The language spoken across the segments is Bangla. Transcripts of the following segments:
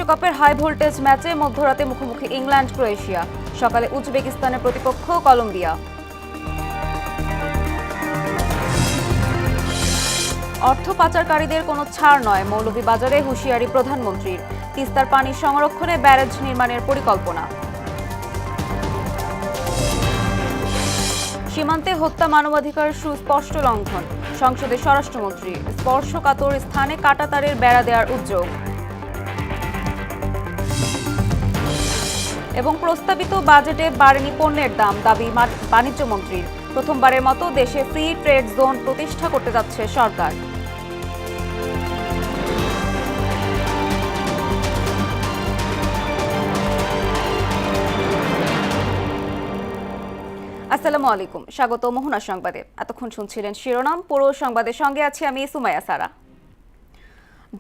বিশ্বকাপের হাই ভোল্টেজ ম্যাচে মধ্যরাতে মুখোমুখি ইংল্যান্ড ক্রোয়েশিয়া, সকালে উজবেকিস্তানের প্রতিপক্ষ কলম্বিয়া। অর্থ পাচারকারীদের কোনো ছাড় নয়, মৌলভীবাজারে হুঁশিয়ারি প্রধানমন্ত্রীর। তিস্তার পানি সংরক্ষণে ব্যারেজ নির্মাণের পরিকল্পনা। সীমান্তে হত্যা মানবাধিকার সুস্পষ্ট লঙ্ঘন, সংসদে স্বরাষ্ট্রমন্ত্রী। স্পর্শকাতর স্থানে কাঁটাতারের বেড়া দেওয়ার উদ্যোগ। এবং প্রস্তাবিত বাজেটে বাড়েনি পণ্যের দাম, দাবি বাণিজ্য মন্ত্রীর। প্রথমবারের মতো দেশে ফ্রি ট্রেড জোন প্রতিষ্ঠা করতে যাচ্ছে সরকার। আসসালামু আলাইকুম, স্বাগত মোহনা সংবাদে। এতক্ষণ শুনছিলেন শিরোনাম, পুরো সংবাদের সঙ্গে আছি আমি সুমাইয়া সারা।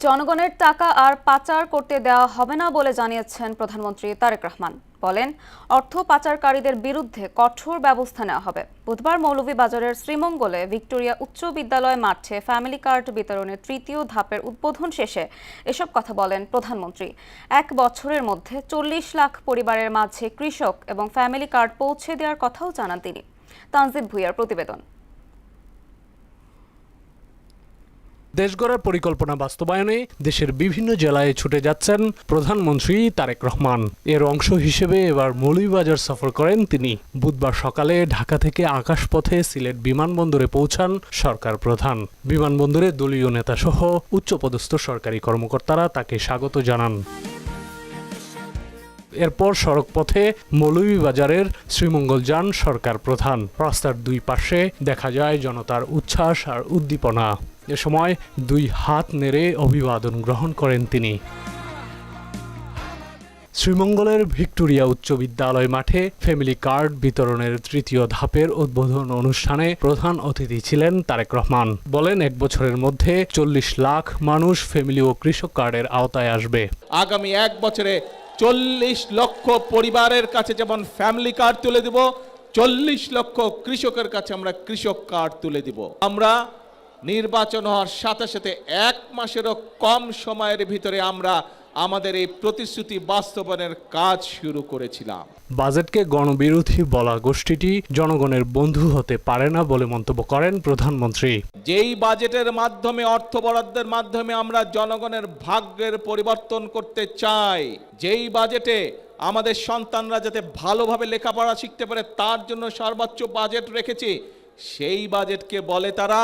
জনগণের টাকা আর পাচার করতে দেওয়া হবে না বলে জানিয়েছেন প্রধানমন্ত্রী তারেক রহমান। বলেন, অর্থ পাচারকারীদের বিরুদ্ধে কঠোর ব্যবস্থা নেওয়া হবে। বুধবার মৌলভীবাজারের শ্রীমঙ্গলে ভিক্টোরিয়া উচ্চ বিদ্যালয় মাঠে ফ্যামিলি কার্ড বিতরণের তৃতীয় ধাপের উদ্বোধন শেষে এসব কথা বলেন প্রধানমন্ত্রী। 1 বছরের মধ্যে 40 লাখ পরিবারের মাঝে কৃষক এবং ফ্যামিলি কার্ড পৌঁছে দেওয়ার কথাও জানান তিনি। তানজিব ভুঁইয়ার প্রতিবেদন। দেশ গড়ার পরিকল্পনা বাস্তবায়নে দেশের বিভিন্ন জেলায় ছুটে যাচ্ছেন প্রধানমন্ত্রী তারেক রহমান। এর অংশ হিসেবে এবার মৌলভীবাজার সফর করেন তিনি। বুধবার সকালে ঢাকা থেকে আকাশপথে সিলেট বিমানবন্দরে পৌঁছান সরকার প্রধান। বিমানবন্দরে দলীয় নেতাসহ উচ্চপদস্থ সরকারি কর্মকর্তারা তাকে স্বাগত জানান। এরপর সড়কপথে মৌলভীবাজারের শ্রীমঙ্গল যান সরকার প্রধান। রাস্তার দুই পাশে দেখা যায় জনতার উচ্ছ্বাস আর উদ্দীপনা। এ সময় 2 হাত নেড়ে অভিবাদন গ্রহণ করেন তিনি। শ্রীমঙ্গলের ভিক্টোরিয়া উচ্চ বিদ্যালয় মাঠে ফ্যামিলি কার্ড বিতরণের তৃতীয় ধাপের উদ্বোধন অনুষ্ঠানে প্রধান অতিথি ছিলেন তারেক রহমান। বলেন, 1 বছরের মধ্যে 40 লাখ মানুষ ফ্যামিলি ও কৃষক কার্ডের আওতায় আসবে। আগামী 1 বছরে 40 লক্ষ পরিবারের কাছে যেমন ফ্যামিলি কার্ড তুলে দিব, 40 লক্ষ কৃষকের কাছে আমরা কৃষক কার্ড তুলে দিব। আমরা নির্বাচন হওয়ার সাথে সাথে 1 মাসেরও কম সময়ের ভিতরে আমরা আমাদের এই প্রতিশ্রুতি বাস্তবায়নের কাজ শুরু করেছিলাম। বাজেটকে গণবিরোধী বলা গোষ্ঠীটি জনগণের বন্ধু হতে পারে না বলে মন্তব্য করেন প্রধানমন্ত্রী। যেই বাজেটের মাধ্যমে অর্থ বরাদ্দের মাধ্যমে আমরা জনগণের ভাগ্যের পরিবর্তন করতে চাই, যেই বাজেটে আমাদের সন্তানরা যাতে ভালোভাবে লেখাপড়া শিখতে পারে তার জন্য সর্বোচ্চ বাজেট রেখেছি, সেই বাজেটকে বলে তারা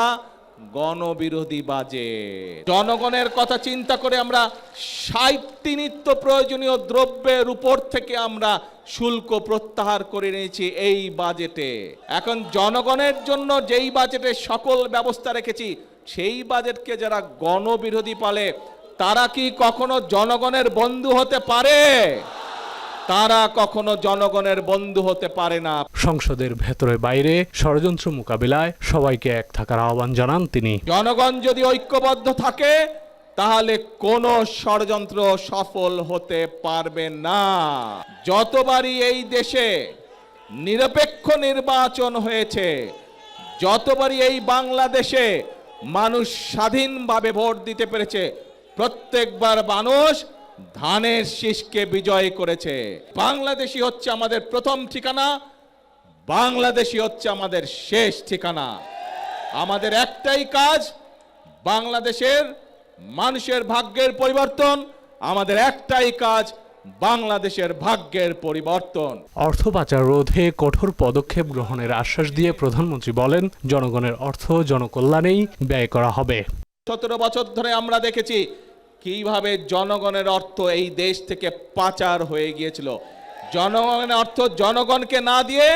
গণবিরোধী বাজেট। জনগণের কথা চিন্তা করে আমরা 60টি নিত্য প্রয়োজনীয় দ্রব্যের উপর থেকে আমরা শুল্ক প্রত্যাহার করে নিয়েছি এই বাজেটে। এখন জনগণের জন্য যেই বাজেটে সকল ব্যবস্থা রেখেছি, সেই বাজেটকে যারা গণবিরোধী বলে তারা কি কখনো জনগণের বন্ধু হতে পারে? তারা কখনো জনগণের বন্ধু হতে পারে না। সংসদের ভেতরে বাইরে ষড়যন্ত্র মোকাবিলায় সবাইকে এক থাকার আহ্বান জানান তিনি। জনগণ যদি ঐক্যবদ্ধ থাকে তাহলে কোনো ষড়যন্ত্র সফল হতে পারবে না। যতবারই এই দেশে নিরপেক্ষ নির্বাচন হয়েছে, যতবারই এই বাংলাদেশে মানুষ স্বাধীনভাবে ভোট দিতে পেরেছে, প্রত্যেকবার মানুষ ধানের শীষকে বিজয় করেছে। বাংলাদেশী হচ্ছে আমাদের প্রথম ঠিকানা, বাংলাদেশী হচ্ছে আমাদের শেষ ঠিকানা। আমাদের একটাই কাজ, বাংলাদেশের মানুষের ভাগ্যের পরিবর্তন। আমাদের একটাই কাজ, বাংলাদেশের ভাগ্যের পরিবর্তন। অর্থ পাচার রোধে কঠোর পদক্ষেপ গ্রহণের আশ্বাস দিয়ে প্রধানমন্ত্রী বলেন, জনগণের অর্থ জনকল্যাণেই ব্যয় করা হবে। 17 বছর ধরে আমরা দেখেছি কিভাবে জনগণের অর্থ এই দেশ থেকে পাচার হয়ে গিয়েছিল। জনগণের অর্থ জনগণকে না দিয়ে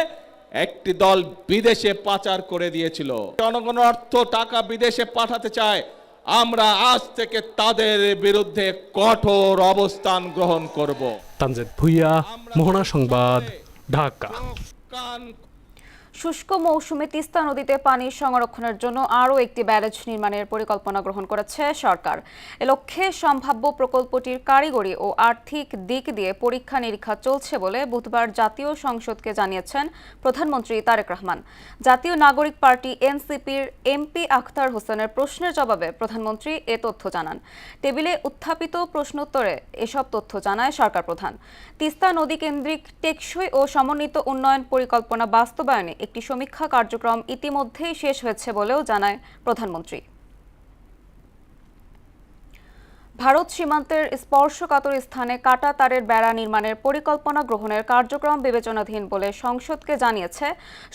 একটি দল বিদেশে পাচার করে দিয়েছিল। জনগণের অর্থ টাকা বিদেশে পাঠাতে চায়, আমরা আজ থেকে তাদের বিরুদ্ধে কঠোর অবস্থান গ্রহণ করব। তানজিব ভুঁইয়া, মোহনা সংবাদ, ঢাকা। শুষ্ক মৌসুমে তিস্তা নদীতে পানি সংরক্ষণের জন্য আরও একটি ব্যারেজ নির্মাণের পরিকল্পনা গ্রহণ করেছে সরকার। এ লক্ষ্যে সম্ভাব্য প্রকল্পটির কারিগরি ও আর্থিক দিক দিয়ে পরীক্ষা নিরীক্ষা চলছে বলে বুধবার জাতীয় সংসদকে জানিয়েছেন প্রধানমন্ত্রী তারেক রহমান। জাতীয় নাগরিক পার্টি এনসিপির এমপি আখতার হোসেনের প্রশ্নের জবাবে প্রধানমন্ত্রী এ তথ্য জানান। টেবিলে উত্থাপিত প্রশ্নোত্তরে এসব তথ্য জানায় সরকার প্রধান। তিস্তা নদী কেন্দ্রিক টেকসই ও সমন্বিত উন্নয়ন পরিকল্পনা বাস্তবায়নে একটি সমীক্ষা কার্যক্রম ইতিমধ্যেই শেষ হয়েছে বলেও জানায় প্রধানমন্ত্রী। ভারত সীমান্তের স্পর্শকাতর স্থানে কাটা তারের বেড়া নির্মাণের পরিকল্পনা গ্রহণের কার্যক্রম বিবেচনাধীন বলে সংসদকে জানিয়েছে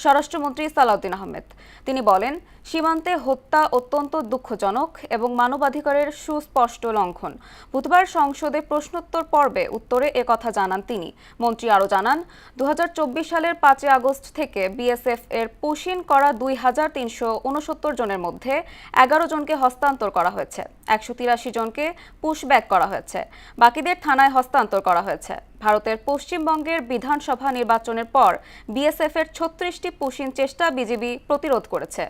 স্বরাষ্ট্রমন্ত্রী সালাউদ্দিন আহমেদ। তিনি বলেন, সীমান্তে হত্যা অত্যন্ত দুঃখজনক এবং মানবাধিকারের সুস্পষ্ট লঙ্ঘন। বুধবার সংসদে প্রশ্নোত্তর পর্বে উত্তরে একথা জানান তিনি। মন্ত্রী আরও জানান, 2024 সালের 5 আগস্ট থেকে বিএসএফ এর পুশিন করা 2369 জনের মধ্যে 11 জনকে হস্তান্তর করা হয়েছে, 183 জনকে পুশব্যাক করা হয়েছে, বাকিদের থানায় হস্তান্তর করা হয়েছে। ভারতের পশ্চিমবঙ্গের বিধানসভা নির্বাচনের পর বিএসএফ এর 36টি পুশিন চেষ্টা বিজিবি প্রতিরোধ করেছে।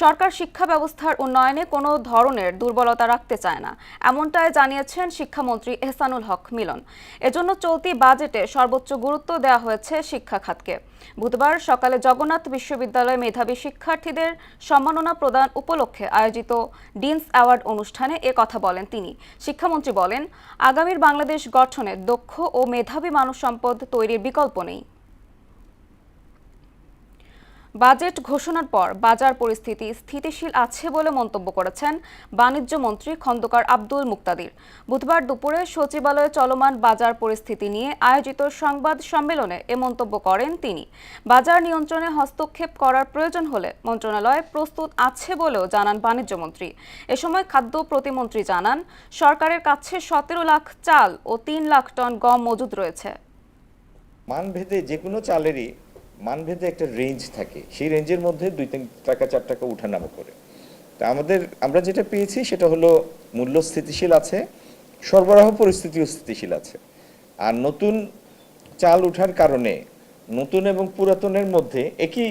সরকার শিক্ষা ব্যবস্থার উন্নয়নে কোনো ধরনের দুর্বলতা রাখতে চায় না, এমনটাই জানিয়েছেন শিক্ষামন্ত্রী এহসানুল হক মিলন। এজন্য চলতি বাজেটে সর্বোচ্চ গুরুত্ব দেওয়া হয়েছে শিক্ষা খাতকে। বুধবার সকালে জগন্নাথ বিশ্ববিদ্যালয়ে মেধাবী শিক্ষার্থীদের সম্মাননা প্রদান উপলক্ষে আয়োজিত ডিনস অ্যাওয়ার্ড অনুষ্ঠানে এ কথা বলেন তিনি। শিক্ষামন্ত্রী বলেন, আগামীর বাংলাদেশ গঠনে দক্ষ ও মেধাবী মানব সম্পদ তৈরির বিকল্প নেই। বাজেট ঘোষণার পর বাজার পরিস্থিতি স্থিতিশীল আছে বলে মন্তব্য করেছেন বাণিজ্য মন্ত্রী খন্দকার আব্দুল মুক্তাদির। বুধবার দুপুরে সচিবালয়ে চলমান বাজার পরিস্থিতি নিয়ে আয়োজিত সংবাদ সম্মেলনে এ মন্তব্য করেন তিনি। বাজার নিয়ন্ত্রণে হস্তক্ষেপ করার প্রয়োজন হলে মন্ত্রণালয় প্রস্তুত আছে বলেও জানান বাণিজ্য মন্ত্রী। এ সময় খাদ্য প্রতিমন্ত্রী জানান, সরকারের কাছে 17 লাখ চাল ও 3 লাখ টন গম মজুদ রয়েছে। মানভেদে যে কোনো চালেরই মানভেদে একটা রেঞ্জ থাকে, সেই রেঞ্জের মধ্যে 2-3 টাকা 4 টাকা উঠানামা করে। তা আমরা যেটা পেয়েছি সেটা হলো মূল্য স্থিতিশীল আছে, সরবরাহ পরিস্থিতিও স্থিতিশীল আছে। আর নতুন চাল ওঠার কারণে নতুন এবং পুরাতনের মধ্যে একই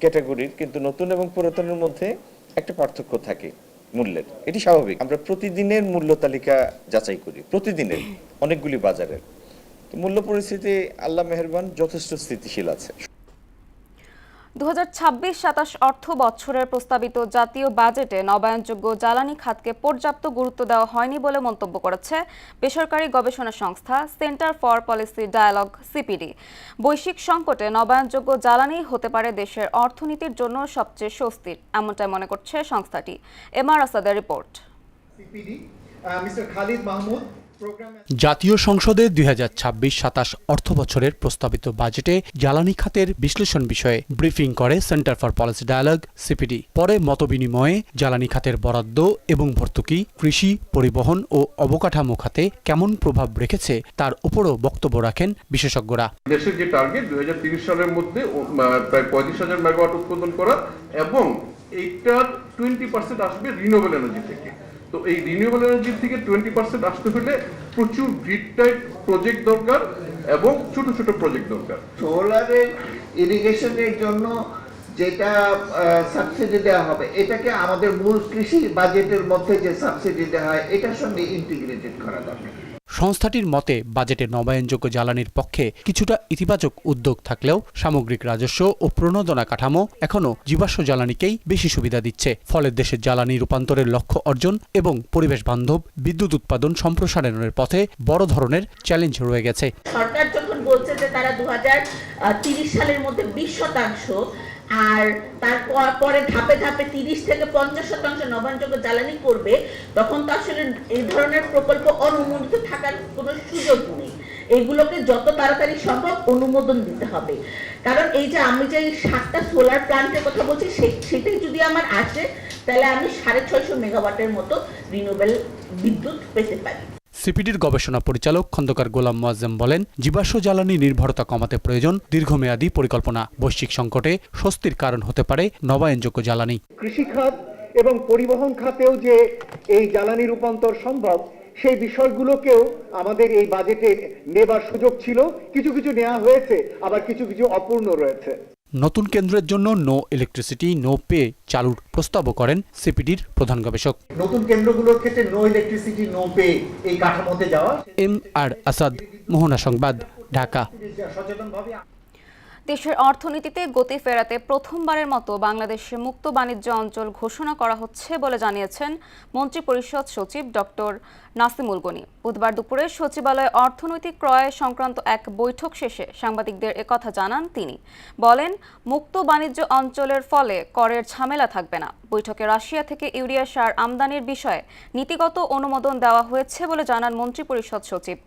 ক্যাটাগরির, কিন্তু নতুন এবং পুরাতনের মধ্যে একটা পার্থক্য থাকে মূল্যের। এটি স্বাভাবিক। আমরা প্রতিদিনের মূল্য তালিকা যাচাই করি, প্রতিদিনের অনেকগুলি বাজারের। মূল্য পরিস্থিতি আল্লাহ মেহেরবান যথেষ্ট স্থিতিশীল আছে। 2026-27 অর্থ বছরের প্রস্তাবিত জাতীয় বাজেটে নবায়নযোগ্য জ্বালানি খাতকে পর্যাপ্ত গুরুত্ব দেওয়া হয়নি বলে মন্তব্য করেছে বেসরকারি গবেষণা সংস্থা Centre for Policy Dialogue CPD. বৈশ্বিক সংকটে নবায়নযোগ্য জ্বালানি হতে পারে দেশের অর্থনীতির জন্য সবচেয়ে স্বস্তির, এমনটাই মনে করছে সংস্থাটি। এমআর আসাদের রিপোর্ট। জাতীয় সংসদে 2026-27 অর্থ বছরের প্রস্তাবিত বাজেটে জ্বালানি খাতের বিশ্লেষণ বিষয়ে ব্রিফিং করে Centre for Policy Dialogue CPD. পরে মতবিনিময়ে জ্বালানি খাতের বরাদ্দ এবং ভর্তুকি কৃষি, পরিবহন ও অবকাঠামো খাতে কেমন প্রভাব রেখেছে তার উপরও বক্তব্য রাখেন বিশেষজ্ঞরা। দেশের যে টার্গেট 2030 সালের মধ্যে প্রায় 35,000 মেগাওয়াট উৎপাদন করা, এবং এইটার 20% আসবে রিনিউয়েবল এনার্জি থেকে। তো এই রিনিউয়েবল এনার্জি থেকে 20% আসতে হলে প্রচুর গ্রিড টাইপ প্রজেক্ট দরকার এবং ছোট ছোট প্রজেক্ট দরকার। সোলারের ইরিগেশনের জন্য যেটা সাবসিডি দেওয়া হবে, এটাকে আমাদের মূল কৃষি বাজেটের মধ্যে যে সাবসিডি দেওয়া হয় এটার সঙ্গে ইন্টিগ্রেটেড করা দরকার। সংস্থাটির মতে বাজেটে নবায়নযোগ্য জ্বালানির পক্ষে কিছুটা ইতিবাচক উদ্যোগ থাকলেও সামগ্রিক রাজস্ব ও প্রণোদনা কাঠামো এখনও জীবাশ্ম জ্বালানিকেই বেশি সুবিধা দিচ্ছে। ফলে দেশের জ্বালানি রূপান্তরের লক্ষ্য অর্জন এবং পরিবেশ বান্ধব বিদ্যুৎ উৎপাদন সম্প্রসারণের পথে বড় ধরনের চ্যালেঞ্জ রয়ে গেছে। সরকার যখন বলছে যে তারা 2030 সালের মধ্যে 20% আর তারপরে ধাপে ধাপে 30 থেকে 50% নবায়নযোগ্য জ্বালানি করবে, তখন তো আসলে এই ধরনের প্রকল্প অনুমোদিত থাকার কোনো সুযোগ নেই। এইগুলোকে যত তাড়াতাড়ি সম্ভব অনুমোদন দিতে হবে। কারণ এই যে আমি যে 7টা সোলার প্ল্যান্টের কথা বলছি, সেটাই যদি আমার আসে তাহলে আমি 650 মেগাওয়াটের মতো রিনিউয়েবল বিদ্যুৎ পেতে পারি। সিপিডির গবেষণা পরিচালক খন্দকার গোলাম মোয়াজ্জেম বলেন, জীবাশ্ম জ্বালানি নির্ভরতা কমাতে প্রয়োজন দীর্ঘমেয়াদী পরিকল্পনা। বৈশ্বিক সংকটে স্বস্তির কারণ হতে পারে নবায়নযোগ্য জ্বালানি। কৃষি খাত এবং পরিবহন খাতেও যে এই জ্বালানি রূপান্তর সম্ভব, সেই বিষয়গুলোকেও আমাদের এই বাজেটে নেবার সুযোগ ছিল। কিছু কিছু নেওয়া হয়েছে, আবার কিছু কিছু অপূর্ণ রয়েছে। নতুন কেন্দ্রের জন্য নো ইলেকট্রিসিটি নো পে চালুর প্রস্তাবও করেন সিপিডির প্রধান গবেষক। নতুন কেন্দ্রগুলোর ক্ষেত্রে নো ইলেকট্রিসিটি নো পে এই কাঠামোতে যাওয়া। MR আসাদ, মোহনা সংবাদ, ঢাকা। সচেতনভাবে দেশের অর্থনীতিতে গতি ফেরাতে প্রথমবারের মতো বাংলাদেশে মুক্ত বাণিজ্য অঞ্চল ঘোষণা করা হচ্ছে বলে জানিয়েছেন মন্ত্রিপরিষদ সচিব ডক্টর নাসিমুল গনি। বুধবার দুপুরে সচিবালয়ে অর্থনৈতিক ক্রয় সংক্রান্ত এক বৈঠক শেষে সাংবাদিকদের একথা জানান তিনি। বলেন, মুক্ত বাণিজ্য অঞ্চলের ফলে করের ঝামেলা থাকবে না। বৈঠকে রাশিয়া থেকে ইউরিয়া সার আমদানির বিষয়ে নীতিগত অনুমোদন দেওয়া হয়েছে বলে জানান মন্ত্রিপরিষদ সচিব।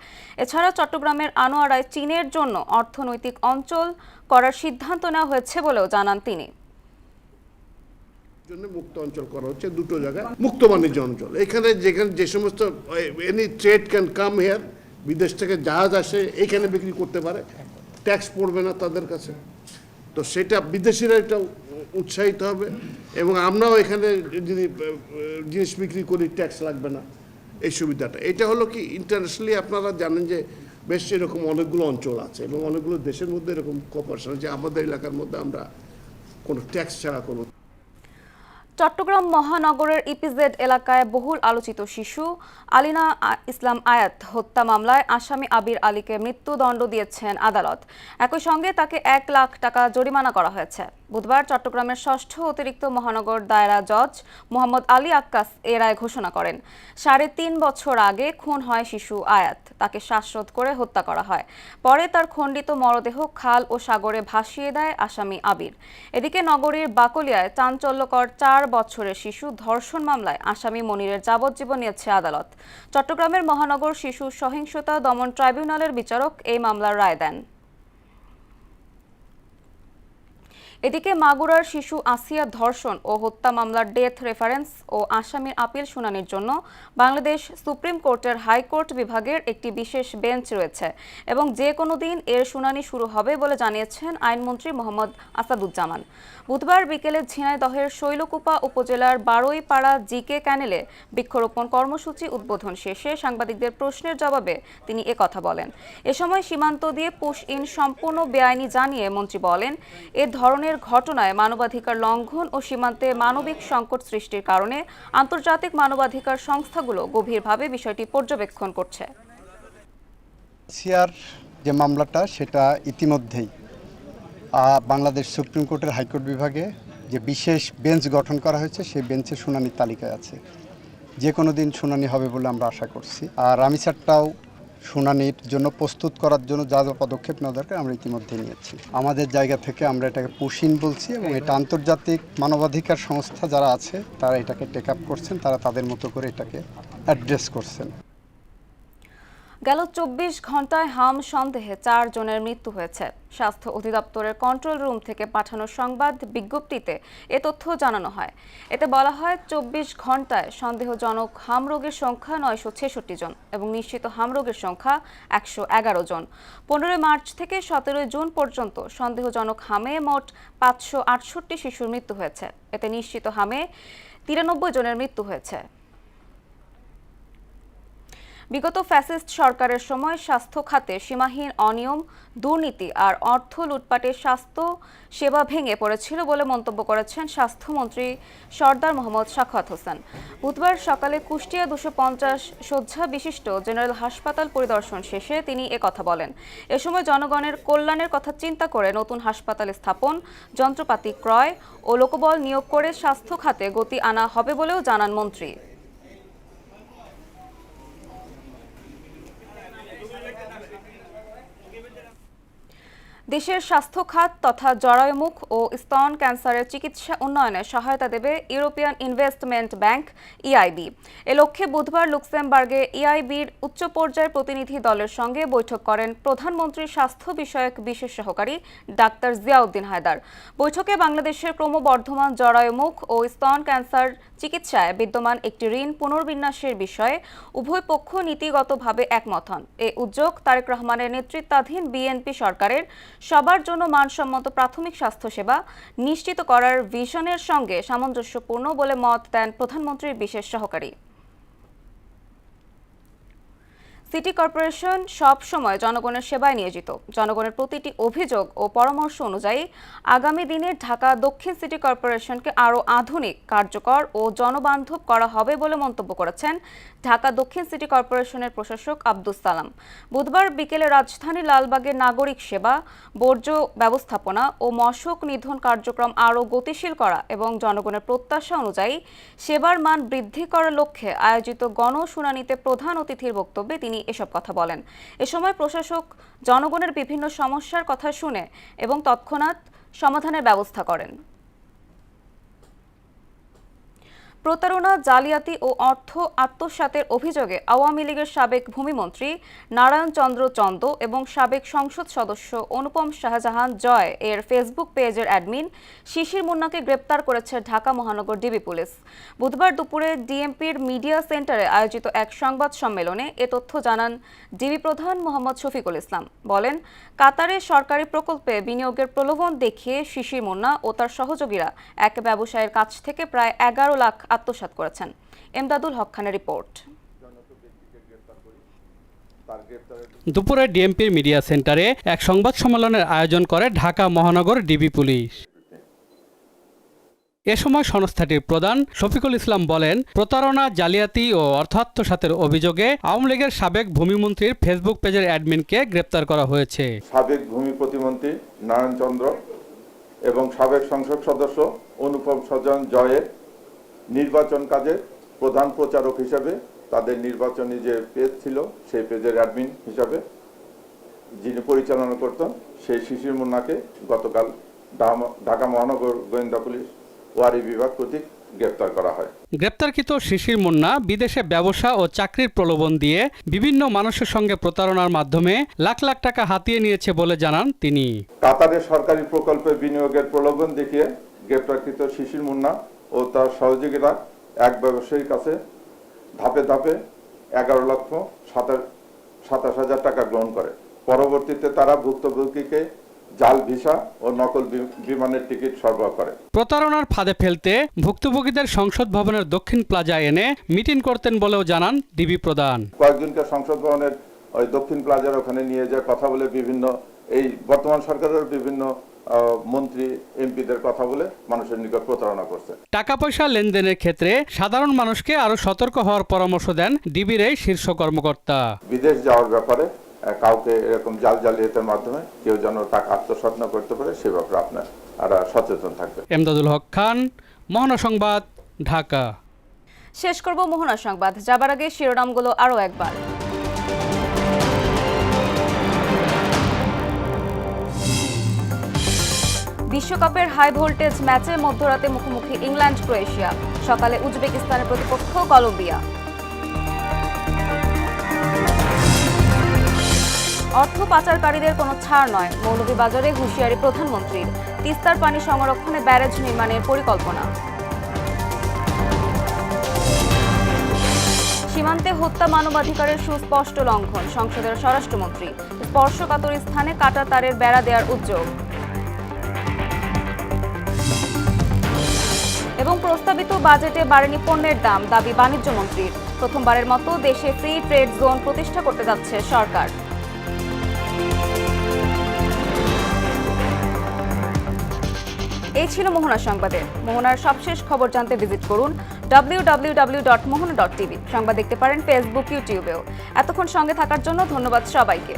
এছাড়া চট্টগ্রামের আনোয়ারায় চীনের জন্য অর্থনৈতিক অঞ্চল করার সিদ্ধান্ত নেওয়া হয়েছে বলেও জানান তিনি। জন্য মুক্ত অঞ্চল করা হচ্ছে দুটো জায়গায়, মুক্ত বাণিজ্য অঞ্চল। এখানে যেখানে যে সমস্ত any trade can come here, বিদেশ থেকে জাহাজ আসে এখানে বিক্রি করতে পারে, ট্যাক্স পড়বে না তাদের কাছে। তো সেটা বিদেশিরা একটা উৎসাহিত হবে, এবং আমরাও এখানে যদি জিনিস বিক্রি করি ট্যাক্স লাগবে না, এই সুবিধাটা। এটা হলো কি ইন্টারন্যাশনালি আপনারা জানেন যে বেশ এরকম অনেকগুলো অঞ্চল আছে এবং অনেকগুলো দেশের মধ্যে এরকম কোঅপারেশন আছে, আমাদের এলাকার মধ্যে আমরা কোনো ট্যাক্স ছাড়া কোনো। চট্টগ্রাম মহানগরের ইপিজেড এলাকায় বহুল আলোচিত শিশু আলিনা ইসলাম আয়াত হত্যা মামলায় আসামি আবির আলীকে মৃত্যুদণ্ড দিয়েছেন আদালত। একই সঙ্গে তাকে 1 লাখ টাকা জরিমানা করা হয়েছে। বুধবার চট্টগ্রামের ষষ্ঠ অতিরিক্ত মহানগর দায়রা জজ মোহাম্মদ আলী আক্কাস এ রায় ঘোষণা করেন। 3.5 বছর আগে খুন হয় শিশু আয়াত, তাকে শ্বাসরোধ করে হত্যা করা হয়। পরে তার খণ্ডিত মরদেহ খাল ও সাগরে ভাসিয়ে দেয় আসামি আবির। এদিকে নগরীর বাকলিয়ায় চাঞ্চল্যকর 4 বছরের শিশু ধর্ষণ মামলায় আসামি মনিরের যাবজ্জীবন নিয়েছে আদালত। চট্টগ্রামের মহানগর শিশু সহিংসতা দমন ট্রাইব্যুনালের বিচারক এই মামলার রায় দেন। এদিকে মাগুরার শিশু আসিয়া ধর্ষণ ও হত্যা মামলার ডেথ রেফারেন্স ও আসামির আপিল শুনানির জন্য বাংলাদেশ সুপ্রিম কোর্টের হাইকোর্ট বিভাগের একটি বিশেষ বেঞ্চ রয়েছে এবং যে কোনো দিন এর শুনানি শুরু হবে বলে জানিয়েছেন আইনমন্ত্রী মোহাম্মদ আসাদুজ্জামান। বুধবার বিকেলে ঝিনাইদহের শৈলকুপা উপজেলার বারোইপাড়া জিকে ক্যানেলে বৃক্ষরোপণ কর্মসূচি উদ্বোধন শেষে সাংবাদিকদের প্রশ্নের জবাবে তিনি একথা বলেন। এ সময় সীমান্ত দিয়ে পুশ ইন সম্পূর্ণ বেআইনি জানিয়ে মন্ত্রী বলেন, এ ধরনের ঘটনায় মানবাধিকার লঙ্ঘন ও সীমান্তে মানবিক সংকট সৃষ্টির কারণে আন্তর্জাতিক মানবাধিকার সংস্থাগুলো গভীরভাবে বিষয়টি পর্যবেক্ষণ করছে। সিআর যে মামলাটা সেটা ইতিমধ্যেই বাংলাদেশ সুপ্রিম কোর্টের হাইকোর্ট বিভাগে যে বিশেষ বেঞ্চ গঠন করা হয়েছে সেই বেঞ্চের শুনানির তালিকায় আছে। যে কোনো দিন শুনানি হবে বলে আমরা আশা করছি। আর রামিসারটাও শুনানির জন্য প্রস্তুত করার জন্য যা যা পদক্ষেপ নেওয়া দরকার আমরা ইতিমধ্যে নিয়েছি। আমাদের জায়গা থেকে আমরা এটাকে পুশিন বলছি এবং এটা আন্তর্জাতিক মানবাধিকার সংস্থা যারা আছে তারা এটাকে টেক আপ করছেন, তারা তাদের মতো করে এটাকে অ্যাড্রেস করছেন। গেল 24 ঘন্টায় হাম সন্দেহে 4 জনের মৃত্যু হয়েছে। স্বাস্থ্য অধিদপ্তরের কন্ট্রোল রুম থেকে পাঠানো সংবাদ বিজ্ঞপ্তিতে এ তথ্য জানানো হয়। এতে বলা হয় 24 ঘন্টায় সন্দেহজনক হাম রোগের সংখ্যা 966 জন এবং নিশ্চিত হাম রোগের সংখ্যা 111 জন। 15 মার্চ থেকে 17 জুন পর্যন্ত সন্দেহজনক হামে মোট 568 শিশুর মৃত্যু হয়েছে। এতে নিশ্চিত হামে 93 জনের মৃত্যু হয়েছে। বিগত ফ্যাসিস্ট সরকারের সময় স্বাস্থ্য খাতে সীমাহীন অনিয়ম, দুর্নীতি আর অর্থ লুটপাটের স্বাস্থ্য সেবা ভেঙে পড়েছিল বলে মন্তব্য করেছেন স্বাস্থ্যমন্ত্রী সরদার মোহাম্মদ সাখাওয়াত হোসেন। বুধবার সকালে কুষ্টিয়া 250 শয্যা বিশিষ্ট জেনারেল হাসপাতাল পরিদর্শন শেষে তিনি একথা বলেন। এ সময় জনগণের কল্যাণের কথা চিন্তা করে নতুন হাসপাতাল স্থাপন, যন্ত্রপাতি ক্রয় ও লোকবল নিয়োগ করে স্বাস্থ্য খাতে গতি আনা হবে বলেও জানান মন্ত্রী। দেশের স্বাস্থ্য খাত তথা জরায়ুমুখ ও স্তন ক্যান্সারের চিকিৎসা উন্নয়নে সহায়তা দেবে ইউরোপিয়ান ইনভেস্টমেন্ট ব্যাংক ইআইবি। এ লক্ষ্যে বুধবার লুক্সেমবার্গে ইআইবির উচ্চ পর্যায়ের প্রতিনিধি দলের সঙ্গে বৈঠক করেন প্রধানমন্ত্রীর স্বাস্থ্য বিষয়ক বিশেষ সহকারী ডাক্তার জিয়াউদ্দিন হায়দার। বৈঠকে বাংলাদেশের ক্রমবর্ধমান জরায়ুমুখ ও স্তন ক্যান্সার চিকিৎসায় বিদ্যমান একটি ঋণ পুনর্বিন্যাসের বিষয়ে উভয় পক্ষ নীতিগতভাবে একমত হন। এ উদ্যোগ তারেক রহমানের নেতৃত্বাধীন বিএনপি সরকারের সবার জন্য মানসম্মত প্রাথমিক স্বাস্থ্যসেবা নিশ্চিত করার ভিশনের সঙ্গে সামঞ্জস্যপূর্ণ বলে মত দেন প্রধানমন্ত্রীর বিশেষ সহকারী। সিটি কর্পোরেশন সব সময় জনগণের সেবায় নিয়োজিত। জনগণের প্রতিটি অভিযোগ ও পরামর্শ অনুযায়ী আগামী দিনে ঢাকা দক্ষিণ সিটি কর্পোরেশনকে আরও আধুনিক, কার্যকর ও জনবান্ধব করা হবে বলে মন্তব্য করেছেন ঢাকা দক্ষিণ সিটি কর্পোরেশনের প্রশাসক আব্দুস সালাম। বুধবার বিকেলে রাজধানীর লালবাগের নাগরিক সেবা, বর্জ্য ব্যবস্থাপনা ও মশক নিধন কার্যক্রম আরও গতিশীল করা এবং জনগণের প্রত্যাশা অনুযায়ী সেবার মান বৃদ্ধি করার লক্ষ্যে আয়োজিত গণশুনানিতে প্রধান অতিথির বক্তব্যে তিনি এসব কথা বলেন। এ সময় প্রশাসক জনগণের বিভিন্ন সমস্যার কথা শুনে এবং তৎক্ষণাৎ সমাধানের ব্যবস্থা করেন। প্রতারণা, জালিয়াতি ও অর্থ আত্মসাতের অভিযোগে আওয়ামী লীগের সাবেক ভূমিমন্ত্রী নারায়ণ চন্দ্র চন্দ এবং সাবেক সংসদ সদস্য অনুপম শাহজাহান জয় এর ফেসবুক পেজের অ্যাডমিন শিশির মুন্নাকে গ্রেপ্তার করেছে ঢাকা মহানগর ডিবি পুলিশ। বুধবার দুপুরে ডিএমপির মিডিয়া সেন্টারে আয়োজিত এক সংবাদ সম্মেলনে এ তথ্য জানান ডিবি প্রধান মোহাম্মদ শফিকুল ইসলাম। বলেন, কাতারে সরকারি প্রকল্পে বিনিয়োগের প্রলোভন দেখিয়ে শিশির মুন্না ও তার সহযোগীরা এক ব্যবসায়ীর কাছ থেকে প্রায় 11 লাখ আত্মসাৎ করেছেন। এমদাদুল হক খানের রিপোর্ট। দুপুরে ডিএমপির মিডিয়া সেন্টারে এক সংবাদ সম্মেলনের আয়োজন করে ঢাকা মহানগর ডিবি পুলিশ। এ সময় সংস্থাটির প্রধান শফিকুল ইসলাম বলেন, প্রতারণা, জালিয়াতি ও অর্থ আত্মসাতের অভিযোগে আওয়ামী লীগের সাবেক ভূমিমন্ত্রীর ফেসবুক পেজের অ্যাডমিনকে গ্রেপ্তার করা হয়েছে। সাবেক ভূমি প্রতিমন্ত্রী নারায়ণ চন্দ্র এবং সাবেক সংসদ সদস্য অনুপম শাহজাহান জয়ের নির্বাচন কাজে প্রধান প্রচারক হিসেবে তাদের নির্বাচনী যে পেজ ছিল সেই পেজের অ্যাডমিন হিসাবে যিনি পরিচালনা করতেন সেই শিশির মুন্নাকে গতকাল ঢাকা মহানগর গোয়েন্দা পুলিশ ওয়ারি বিভাগ কর্তৃক গ্রেপ্তার করা হয়। গ্রেপ্তারকৃত শিশির মুন্না বিদেশে ব্যবসা ও চাকরির প্রলোভন দিয়ে বিভিন্ন মানুষের সঙ্গে প্রতারণার মাধ্যমে লাখ লাখ টাকা হাতিয়ে নিয়েছে বলে জানান তিনি। কাতারের সরকারি প্রকল্পে বিনিয়োগের প্রলোভন দেখিয়ে গ্রেপ্তারকৃত শিশির মুন্না ও তার সহযোগীরা এক ব্যবসায়ীর কাছে ধাপে ধাপে 11,27,000 টাকা গ্রহণ করে। পরবর্তীতে তারা ভুক্তভোগীকে জাল ভিসা ও নকল বিমানের টিকিট সরবরাহ করে। প্রতারণার ফাঁদে ফেলতে ভুক্তভোগীদের সংসদ ভবনের দক্ষিণ প্লাজায় এনে মিটিং করতেন বলেও জানান ডিবি প্রধান। কয়েকজনকে সংসদ ভবনের ওই দক্ষিণ প্লাজার ওখানে নিয়ে যায় কথা বলে বিভিন্ন এই বর্তমান সরকারের বিভিন্ন মন্ত্রী এমপিদের কথা বলে মানুষের নিকট প্রতারণা করছে। টাকা পয়সা লেনদেনের ক্ষেত্রে সাধারণ মানুষকে আরো সতর্ক হওয়ার পরামর্শ দেন ডিবির এই শীর্ষ কর্মকর্তা। বিদেশ যাওয়ার ব্যাপারে কাউকে এরকম জালিয়াতির মাধ্যমে কেউ যেন টাকা আত্মসাৎ না করতে পারে সে ব্যাপারে আপনারা সচেতন থাকবেন। এমদাদুল হক খান, মোহনা সংবাদ, ঢাকা। শেষ করব মোহনা সংবাদ, যাবার আগে শিরোনামগুলো আরও একবার। বিশ্বকাপের হাই ভোল্টেজ ম্যাচে মধ্যরাতে মুখোমুখি ইংল্যান্ড ক্রোয়েশিয়া, সকালে উজবেকিস্তানের প্রতিপক্ষ কলম্বিয়া। অর্থ পাচারকারীদের কোনো ছাড় নয়, মৌলভীবাজারে হুঁশিয়ারি প্রধানমন্ত্রীর। তিস্তার পানি সংরক্ষণে ব্যারেজ নির্মাণের পরিকল্পনা। সীমান্তে হত্যা মানবাধিকারের সুস্পষ্ট লঙ্ঘন, সংসদের স্বরাষ্ট্রমন্ত্রী। স্পর্শকাতর স্থানে কাঁটা তারের বেড়া দেওয়ার উদ্যোগ। এবং প্রস্তাবিত বাজেটে বাড়েনি পণ্যের দাম, দাবি বাণিজ্য মন্ত্রীর। প্রথমবারের মতো দেশে ফ্রি ট্রেড জোন প্রতিষ্ঠা করতে যাচ্ছে সরকার। এই ছিল মোহনা সংবাদে। মোহনার সবশেষ খবর জানতে ভিজিট করুন www.mohana.tv। সংবাদ দেখতে পারেন ফেসবুক, ইউটিউবেও। এতক্ষণ সঙ্গে থাকার জন্য ধন্যবাদ সবাইকে।